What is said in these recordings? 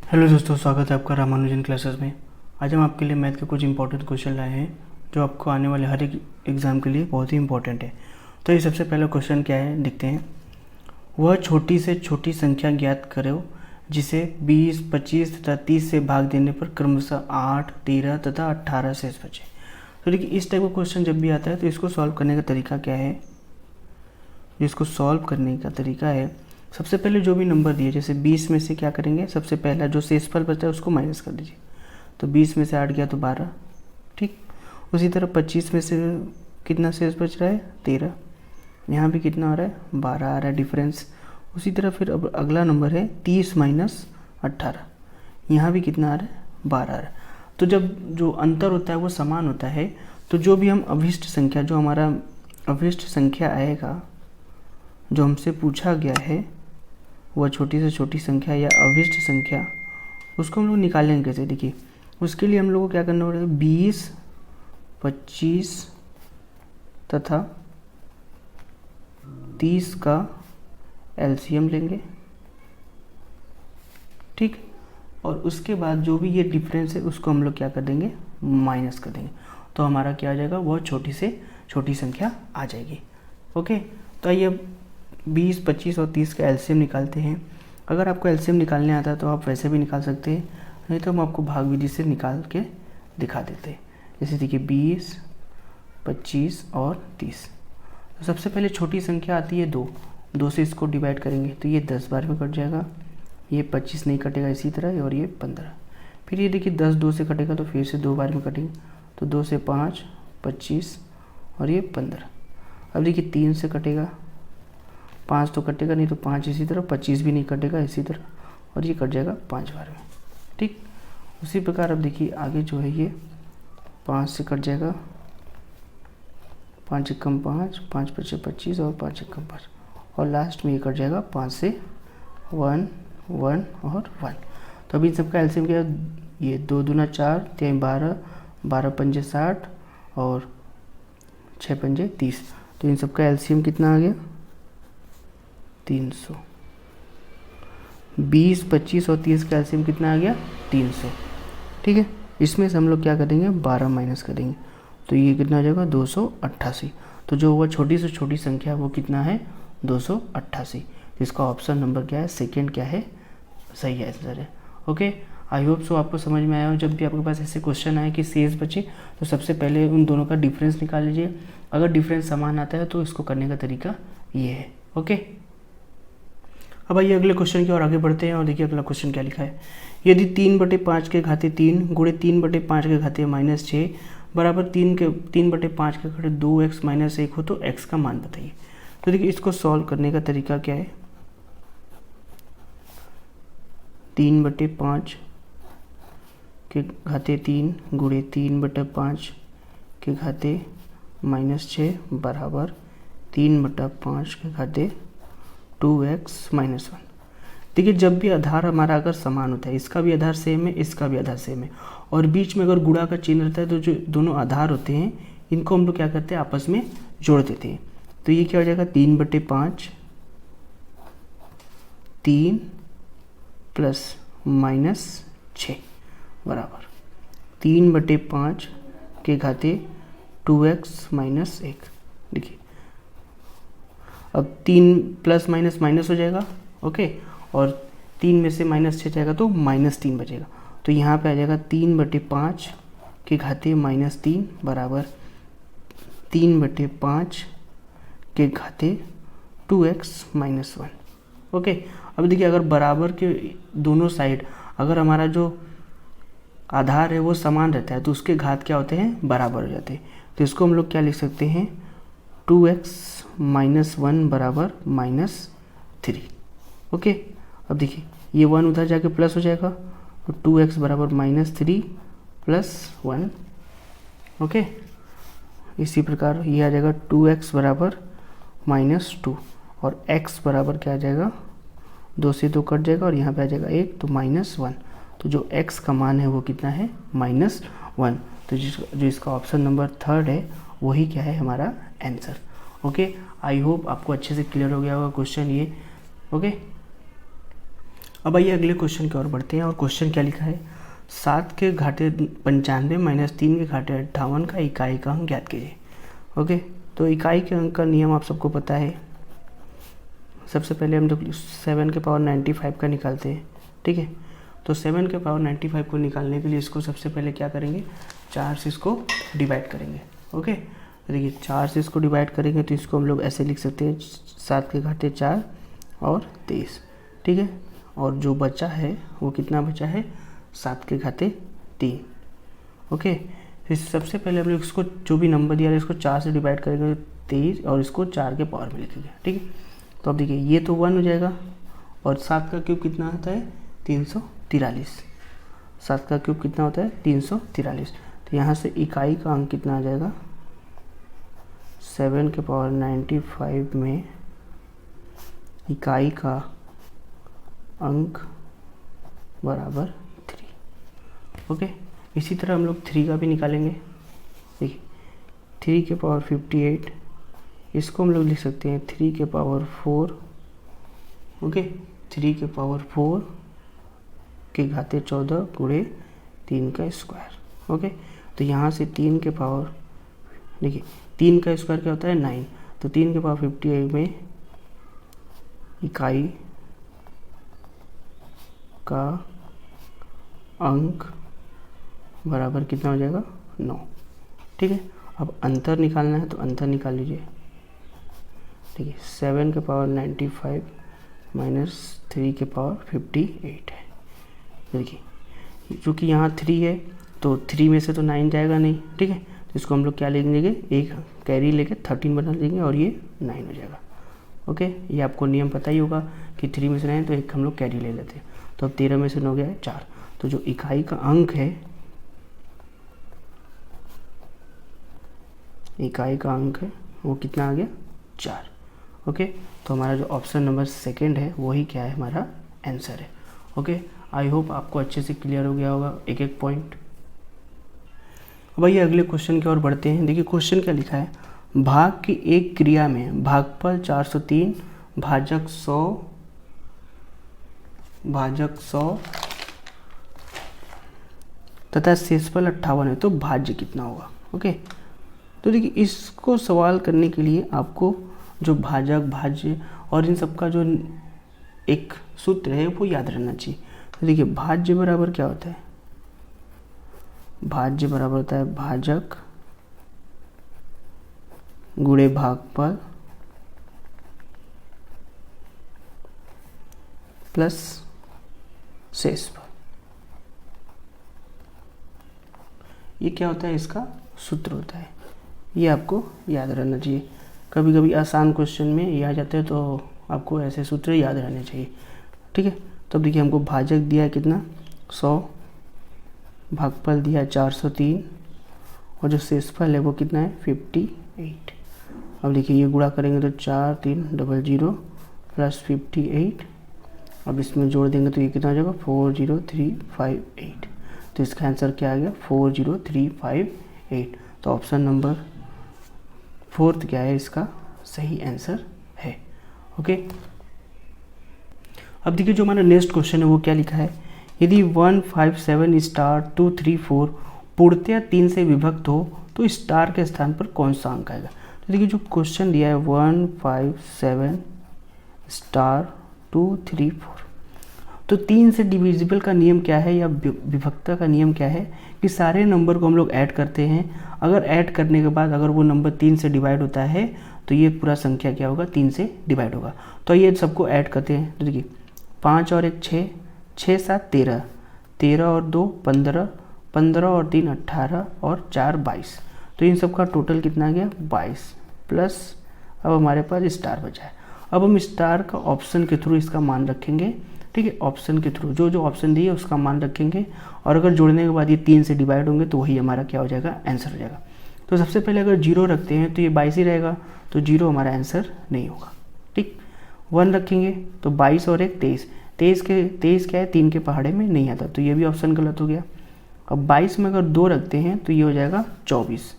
Hello दोस्तों, स्वागत है आपका रामानुजन क्लासेस में। आज हम आपके लिए मैथ के कुछ इंपॉर्टेंट क्वेश्चन लाए हैं जो आपको आने वाले हर एक एग्ज़ाम के लिए बहुत ही इंपॉर्टेंट है। तो ये सबसे पहला क्वेश्चन क्या है, देखते हैं। वह छोटी से छोटी संख्या ज्ञात करो जिसे 20, 25 तथा 30 से भाग देने पर क्रमशः 8, 13 तथा 18 शेष बचे। तो देखिए, इस टाइप का क्वेश्चन जब भी आता है तो इसको सॉल्व करने का तरीका क्या है। जिसको सॉल्व करने का तरीका है, सबसे पहले जो भी नंबर दिए, जैसे 20 में से क्या करेंगे, सबसे पहला जो शेषफल बचता है उसको माइनस कर दीजिए। तो 20 में से 8 गया तो 12, ठीक। उसी तरह 25 में से कितना शेष बच रहा है, 13। यहाँ भी कितना आ रहा है, 12 आ रहा है डिफरेंस। उसी तरह फिर अब अगला नंबर है 30 माइनस 18, यहाँ भी कितना आ रहा है, 12 आ रहा है। तो जब जो अंतर होता है वो समान होता है, तो जो भी हम अभिष्ट संख्या, जो हमारा अभिष्ट संख्या आएगा, जो हमसे पूछा गया है, वह छोटी से छोटी संख्या या अभिष्ट संख्या, उसको हम लोग निकालेंगे कैसे। देखिए, उसके लिए हम लोग को क्या करना पड़ेगा, 20, 25 तथा 30 का एलसीएम लेंगे, ठीक। और उसके बाद जो भी ये डिफरेंस है उसको हम लोग क्या कर देंगे, माइनस कर देंगे। तो हमारा क्या आ जाएगा, वह छोटी से छोटी संख्या आ जाएगी। ओके, तो आइए 20, 25 और 30 का एलसीएम निकालते हैं। अगर आपको एलसीएम निकालने आता है तो आप वैसे भी निकाल सकते हैं, नहीं तो हम आपको भाग विधि से निकाल के दिखा देते हैं। जैसे देखिए 20, 25 और 30। तो सबसे पहले छोटी संख्या आती है 2 से इसको डिवाइड करेंगे तो ये 10 बार में कट जाएगा, ये 25 नहीं कटेगा इसी तरह, और ये 15। फिर ये देखिए 10 2 से कटेगा तो फिर से 2 बार में कटेंगे, तो 2 से 5, 25 और ये 15। अब देखिए 3 से कटेगा, 5 तो कटेगा नहीं, तो 5 इसी तरह, 25 भी नहीं कटेगा इसी तरह, और ये कट जाएगा 5 बार में, ठीक। उसी प्रकार अब देखिए आगे जो है ये 5 से कट जाएगा, 5 एकम 5, 5 पचे 25 और 5 एकम 5, और लास्ट में ये कट जाएगा 5 से 1, 1 और 1। तो अभी सबका एलसीएम क्या है, ये 2 दूना 4, 3 12, 12 पंजे 60 और 6 पंजे 30। तो इन सबका एलसीएम कितना आ गया, 300। 20, 25 और 30 का एलसीएम कितना आ गया, 300, ठीक है। इसमें से हम लोग क्या करेंगे, 12 माइनस करेंगे, तो ये कितना आ जाएगा, 288। तो जो हुआ छोटी से छोटी संख्या वो कितना है, 288। इसका ऑप्शन नंबर क्या है, सेकंड क्या है, सही आंसर है। ओके, आई होप सो आपको समझ में आया हो। जब भी आपके पास ऐसे क्वेश्चन आए कि शेष बचे, तो सबसे पहले उन दोनों का डिफरेंस निकाल लीजिए। अगर डिफरेंस समान आता है तो इसको करने का तरीका ये है। ओके, अब आइए अगले क्वेश्चन की ओर आगे बढ़ते हैं और देखिए अगला क्वेश्चन क्या लिखा है। यदि 3/5 के घाते 3 गुणे 3/5 के घाते -6 बराबर 3/5 के घाते 2x - 1 हो तो x का मान बताइए। तो देखिए, इसको सॉल्व करने का तरीका क्या है। 3/5 के घाते 3 गुणे 3/5 के घाते -6 बराबर 3/5 के घाते 2x - 1। देखिए, जब भी आधार हमारा अगर समान होता है, इसका भी आधार सेम है, इसका भी आधार सेम है, और बीच में अगर गुणा का चिन्ह रहता है, तो जो दोनों आधार होते हैं इनको हम लोग क्या करते हैं, आपस में जोड़ देते हैं। तो ये क्या हो जाएगा, 3/5 3 प्लस -6 बराबर 3/5 के घाते 2x - 1। देखिए, अब 3 प्लस माइनस माइनस हो जाएगा, ओके, और 3 में से -6 जाएगा तो -3 बचेगा। तो यहाँ पे आ जाएगा 3/5 के घाते -3 बराबर 3/5 के घाते 2x - 1। ओके, अब देखिए, अगर बराबर के दोनों साइड अगर हमारा जो आधार है वो समान रहता है तो उसके घात क्या होते हैं, बराबर हो जाते हैं। तो इसको हम लोग क्या लिख सकते हैं, 2x - 1 बराबर -3। ओके, अब देखिए ये 1 उधर जाके प्लस हो जाएगा, तो 2x बराबर -3 प्लस 1। ओके, इसी प्रकार ये आ जाएगा 2x बराबर -2, और x बराबर क्या आ जाएगा, 2 से 2 कट जाएगा और यहाँ पे आ जाएगा 1, तो -1। तो जो x का मान है वो कितना है, -1। तो जो इसका ऑप्शन नंबर 3 है वही क्या है, हमारा आंसर। ओके, आई होप आपको अच्छे से क्लियर हो गया होगा क्वेश्चन ये। ओके, अब आइए अगले क्वेश्चन की ओर बढ़ते हैं, और क्वेश्चन क्या लिखा है, 7 के घाटे 95 माइनस 3 के घाटे 58 का इकाई का अंक ज्ञात कीजिए। ओके, तो इकाई के अंक का नियम आप सबको पता है। सबसे पहले हम 7 के पावर 95 का निकालते हैं, ठीक है। तो 7 के पावर 95 को निकालने के लिए इसको सबसे पहले क्या करेंगे, 4 से इसको डिवाइड करेंगे। ओके, तो देखिए 4 से इसको डिवाइड करेंगे तो इसको हम लोग ऐसे लिख सकते हैं, 7 के घाटे 4 और 23, ठीक है। और जो बचा है वो कितना बचा है, 7 के घाते 3। ओके, फिर सबसे पहले हम लोग इसको जो भी नंबर दिया है इसको 4 से डिवाइड करेंगे 23, और इसको 4 के पावर में लिखेंगे, ठीक है। तो अब देखिए ये तो 1 हो जाएगा, और 7 का क्यूब कितना आता है, 343। 7 का क्यूब कितना होता है, 343। तो यहाँ से इकाई का अंक कितना आ जाएगा, 7 के पावर 95 में इकाई का अंक बराबर 3। ओके, इसी तरह हम लोग 3 का भी निकालेंगे। देखिए 3 के पावर 58, इसको हम लोग लिख सकते हैं 3 के पावर 4। ओके, 3 के पावर 4 के घाते 14 गुणे 3 का स्क्वायर। ओके, तो यहाँ से 3 के पावर, देखिए 3 का स्क्वायर क्या होता है, 9। तो 3 के पावर 58 में इकाई का अंक बराबर कितना हो जाएगा, 9, ठीक है। अब अंतर निकालना है तो अंतर निकाल लीजिए। ठीक है, 7 के पावर 95 माइनस 3 के पावर 58 है। देखिए चूँकि यहाँ 3 है तो 3 में से तो 9 जाएगा नहीं, ठीक है। तो इसको हम लोग क्या लिख देंगे, एक कैरी लेके 13 बना देंगे और ये 9 हो जाएगा। ओके, ये आपको नियम पता ही होगा कि 3 में से 9 तो एक हम लोग कैरी ले लेते हैं। तो अब 13 में से 9 गया है 4। तो जो इकाई का अंक है, इकाई का अंक है वो कितना आ गया, 4। ओके, तो हमारा जो ऑप्शन नंबर सेकंड है वही क्या है, हमारा आंसर है। ओके, आई होप आपको अच्छे से क्लियर हो गया होगा एक एक पॉइंट। अब आइए अगले क्वेश्चन की ओर बढ़ते हैं। देखिए क्वेश्चन क्या लिखा है, भाग की एक क्रिया में भागफल 403 भाजक 100 तथा शेषफल 58 है, तो भाज्य कितना होगा। ओके, तो देखिए इसको सवाल करने के लिए आपको जो भाजक, भाज्य और इन सब का जो एक सूत्र है वो याद रहना चाहिए। तो देखिए भाज्य बराबर क्या होता है, भाज्य बराबर होता है भाजक गुणे भागफल प्लस शेषफल। ये क्या होता है, इसका सूत्र होता है, ये आपको याद रहना चाहिए। कभी कभी आसान क्वेश्चन में ये आ जाते हैं तो आपको ऐसे सूत्र याद रहने चाहिए, ठीक है। तो अब देखिए हमको भाजक दिया है कितना, 100, भागफल दिया है 403 और जो शेषफल है वो कितना है, 58। अब देखिए ये गुणा करेंगे तो 4300 प्लस 58, अब इसमें जोड़ देंगे तो ये कितना हो जाएगा, 40358। तो इसका आंसर क्या आ गया, 40358। तो ऑप्शन नंबर 4 क्या है, इसका सही आंसर है। ओके, अब देखिए जो हमारा नेक्स्ट क्वेश्चन है वो क्या लिखा है, यदि 157 स्टार 234 पूर्णतया 3 से विभक्त हो तो स्टार के स्थान पर कौन सा अंक आएगा। तो देखिए जो क्वेश्चन दिया है 157 स्टार 234, तो 3 से डिविजिबल का नियम क्या है या विभक्ता का नियम क्या है कि सारे नंबर को हम लोग ऐड करते हैं, अगर ऐड करने के बाद अगर वो नंबर 3 से डिवाइड होता है तो ये पूरा संख्या क्या होगा, 3 से डिवाइड होगा। तो ये सबको ऐड करते हैं। तो देखिए 5 और 1 6, 6 7 13, 13 और 2 15, 15 और 3 18 और 4 22। तो इन सब का टोटल कितना आ गया, 22 प्लस अब हमारे पास स्टार बचा है। अब हम स्टार का ऑप्शन के थ्रू इसका मान रखेंगे, ठीक है। ऑप्शन के थ्रू जो जो ऑप्शन दिए उसका मान रखेंगे और अगर जोड़ने के बाद ये 3 से डिवाइड होंगे तो वही हमारा क्या हो जाएगा, आंसर हो जाएगा। तो सबसे पहले अगर 0 रखते हैं तो ये 22 ही रहेगा, तो 0 हमारा आंसर नहीं होगा, ठीक। 1 रखेंगे तो 22 और 1 23, 23 क्या है, 3 के पहाड़े में नहीं आता, तो ये भी ऑप्शन गलत हो गया। अब 22 में अगर 2 रखते हैं तो ये हो जाएगा 24,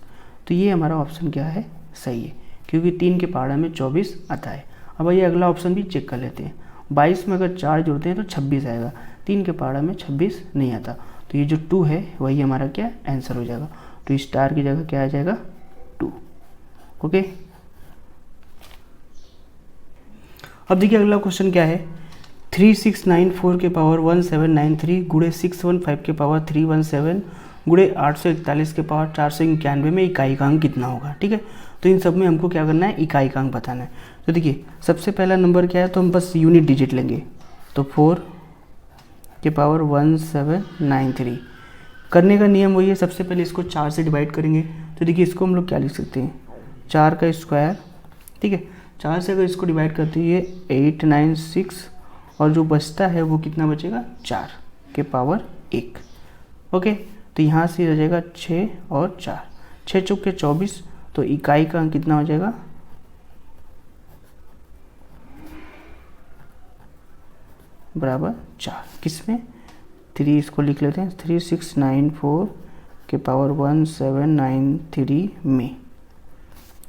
तो ये हमारा ऑप्शन क्या है, सही है, क्योंकि 3 के पहाड़े में 24 आता है। अब ये अगला ऑप्शन भी चेक कर लेते हैं, 22 में अगर 4 जोड़ते हैं तो 26 आएगा, 3 के पहाड़ा में 26 नहीं आता, तो ये जो 2 है वही हमारा क्या आंसर हो जाएगा। तो इस स्टार की जगह क्या आ जाएगा 2। ओके, अब देखिए अगला क्वेश्चन क्या है, 3694 के पावर 1793 गुणे 615 के पावर 317 गुणे 841 के पावर 491 में इकाईकांक कितना होगा। ठीक है, तो इन सब में हमको क्या करना है, इकाईकांक बताना है। तो देखिए सबसे पहला नंबर क्या है, तो हम बस यूनिट डिजिट लेंगे, तो 4 के पावर 1793। करने का नियम वही है, सबसे पहले इसको 4 से डिवाइड करेंगे। तो देखिए इसको हम लोग क्या लिख सकते हैं, 4 का स्क्वायर। ठीक है, 4 से अगर इसको डिवाइड करते हैं ये 896, और जो बचता है वो कितना बचेगा, 4 के पावर 1। ओके, तो यहाँ से आ जाएगा 6 और 4, 6 चौक के 24, तो इकाई का अंक कितना हो जाएगा, बराबर 4। किसमें, 3, इसको लिख लेते हैं, 3694 के पावर 1793 में।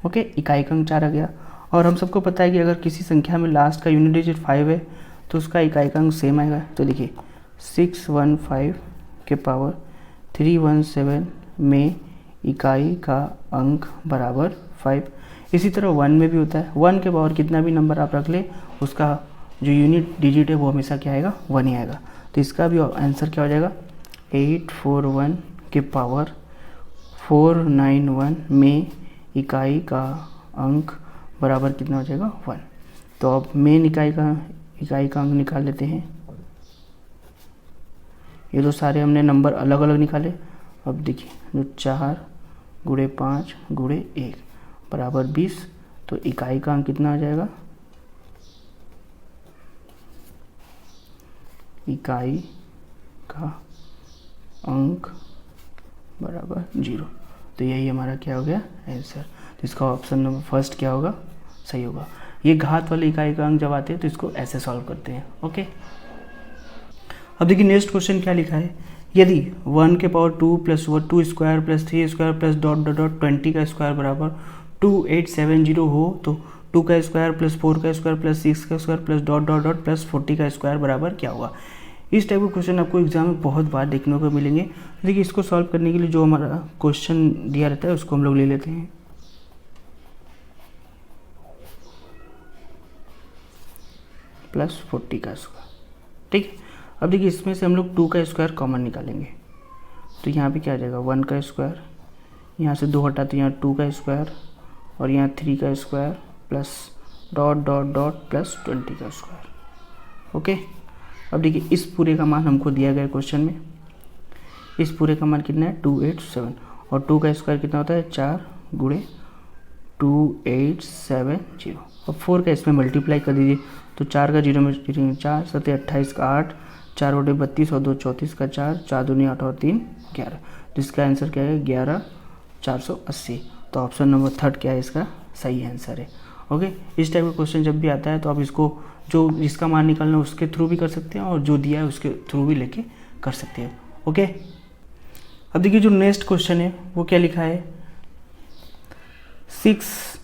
ओके, इकाई का अंक 4 आ गया। और हम सबको पता है कि अगर किसी संख्या में लास्ट का यूनिट डिजिट 5 है तो उसका इकाई का अंक सेम आएगा। तो देखिए 615 के पावर 317 में इकाई का अंक बराबर 5। इसी तरह 1 में भी होता है, 1 के पावर कितना भी नंबर आप रख ले, उसका जो यूनिट डिजिट है वो हमेशा क्या आएगा, 1 ही आएगा। तो इसका भी आंसर क्या हो जाएगा, 841 के पावर 491 में इकाई का अंक बराबर कितना हो जाएगा, 1। तो अब मेन इकाई का अंक निकाल लेते हैं। ये तो सारे हमने नंबर अलग अलग निकाले। अब देखिए जो 4 गुणे 5 गुणे 1 बराबर 20, तो इकाई का अंक कितना आ जाएगा, इकाई का अंक बराबर 0। तो यही हमारा क्या हो गया आंसर। तो इसका ऑप्शन नंबर फर्स्ट क्या होगा, सही होगा। ये घात वाले इकाई का अंक जब आते हैं तो इसको ऐसे सॉल्व करते हैं। ओके, अब देखिए नेक्स्ट क्वेश्चन क्या लिखा है, यदि 1 के power 2 plus 2 square plus 3 square plus dot dot dot 20 का स्क्वायर बराबर 2870 हो, तो 2 का स्क्वायर प्लस 4 का स्क्वायर प्लस 6 का square plus dot dot dot plus 40 का स्क्वायर बराबर क्या होगा। इस टाइप के क्वेश्चन आपको एग्जाम में बहुत बार देखने को मिलेंगे। देखिए इसको सॉल्व करने के लिए जो हमारा क्वेश्चन दिया रहता है उसको हम लोग ले लेते हैं। प्लस 40 का स्क्वायर। ठीक है, अब देखिए इसमें से हम लोग 2 का स्क्वायर कॉमन निकालेंगे, तो यहाँ पे क्या आ जाएगा, 1 का स्क्वायर, यहाँ से 2 हटाते यहाँ 2 का स्क्वायर, और यहाँ 3 का square plus dot dot dot plus 20 का स्क्वायर। ओके, अब देखिए इस पूरे का मान हमको दिया गया क्वेश्चन में, इस पूरे का मान कितना है 287, और 2 का स्क्वायर कितना होता है 4 गुणे 2870। अब 4 का इसमें मल्टीप्लाई कर दीजिए, तो 4 का 0 में 4 7 28 का 8, 4 बटे 32 और 2 34 का 4, 4 दूनी 8 और 3 11। तो इसका आंसर क्या है 11480। तो ऑप्शन नंबर 3 क्या है इसका सही आंसर है। ओके, इस टाइप का क्वेश्चन जब भी आता है तो आप इसको जो जिसका मान निकालना है उसके थ्रू भी कर सकते हैं और जो दिया है उसके थ्रू भी लेके कर सकते हैं। ओके, अब देखिए जो नेक्स्ट क्वेश्चन है वो क्या लिखा है, 6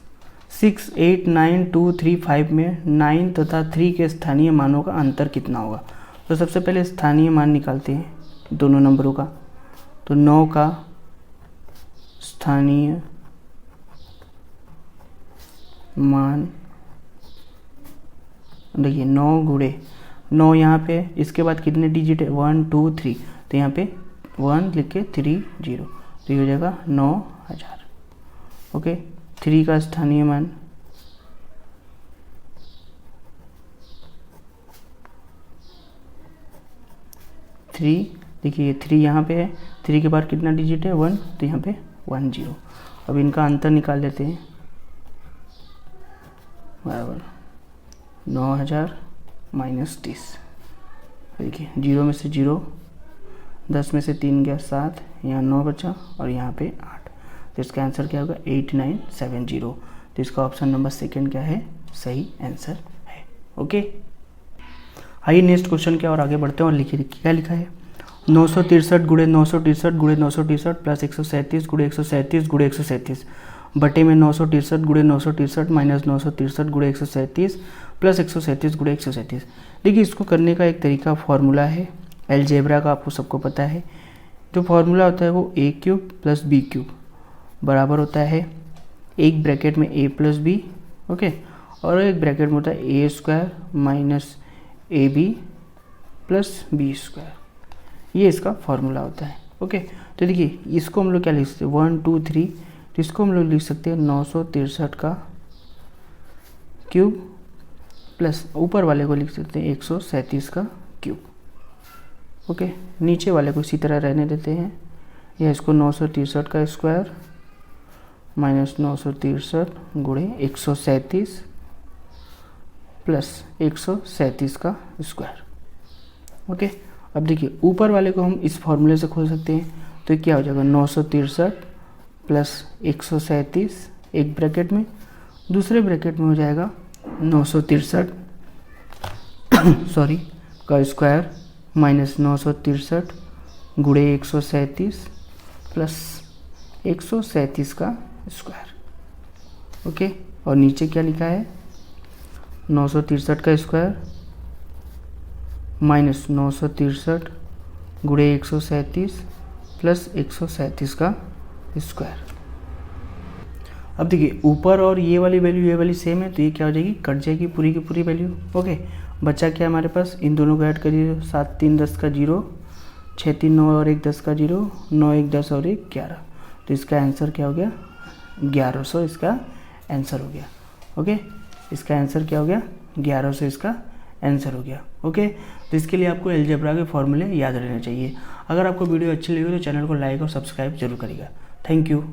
8 9 2 3 5 में 9 तथा 3 के स्थानीय मानों का अंतर कितना होगा। तो सबसे पहले स्थानीय मान निकालते हैं दोनों नंबरों का। तो 9 का स्थानीय मान, देखिए 9 गुणे 9 यहाँ पे, इसके बाद कितने डिजिट है 1 2 3, तो यहाँ पे 1 लिख के 3 0, तो ये हो जाएगा 9000। ओके, 3 का स्थानीय मान 3, देखिए 3 यहाँ पे है, 3 के बाद कितना डिजिट है 1, तो यहाँ पे 1 0। अब इनका अंतर निकाल लेते हैं, बराबर 9000 माइनस 30। देखिए 0 में से 0, 10 में से 3 गया 7, यहाँ 9 बचा और यहाँ पे 8, तो इसका आंसर क्या होगा 8970। तो इसका ऑप्शन नंबर सेकंड क्या है सही आंसर है। ओके, आइए नेक्स्ट क्वेश्चन क्या और आगे बढ़ते हैं और लिखिए क्या लिखा है, 963 गुणे 963 गुणे 963 प्लस 137 गुणे 137 गुणे 137 बटे में 963 गुणे 963 माइनस 963 गुणे 137 प्लस 137 गुणे 137। देखिए इसको करने का एक तरीका फॉर्मूला है अलजेब्रा का, आपको सबको पता है। जो फॉर्मूला होता है वो ए क्यूब प्लस बी क्यूब बराबर होता है एक ब्रैकेट में ए प्लस बी, ओके, और एक ब्रैकेट में होता है A square minus A B plus B square. ये इसका फॉर्मूला होता है, ओके। तो देखिए इसको हम लोग क्या लिख सकते हैं 1 2 3, तो इसको हम लोग लिख सकते हैं 963 का क्यूब प्लस ऊपर वाले को लिख सकते हैं 137 का क्यूब, ओके। नीचे वाले को इसी तरह रहने देते हैं, या इसको 963 का स्क्वायर माइनस 963 गुणे 137 प्लस 137 का स्क्वायर, ओके। अब देखिए ऊपर वाले को हम इस फॉर्मूले से खोल सकते हैं, तो क्या हो जाएगा 963 प्लस 137 एक ब्रैकेट में, दूसरे ब्रैकेट में हो जाएगा 963 सॉरी का स्क्वायर माइनस 963 गुणे 137 प्लस 137 का स्क्वायर, ओके। और नीचे क्या लिखा है 963 का स्क्वायर माइनस 963 गुणे 137 प्लस 137 का स्क्वायर। अब देखिए ऊपर और ये वाली वैल्यू ये वाली सेम है, तो ये क्या हो जाएगी कट जाएगी पूरी की पूरी वैल्यू, ओके। बच्चा क्या हमारे पास, इन दोनों को ऐड करिए 7 3 10 का 0, 6 3 9 और 1 10 का 0, 9 1 10 और 1 11, तो इसका आंसर क्या हो गया 1100, इसका आंसर हो गया, ओके। इसका आंसर क्या हो गया 1100, इसका आंसर हो गया, ओके। तो इसके लिए आपको अलजेब्रा के फॉर्मूले याद रहने चाहिए। अगर आपको वीडियो अच्छी लगी हो तो चैनल को लाइक और सब्सक्राइब जरूर करिएगा। Thank you.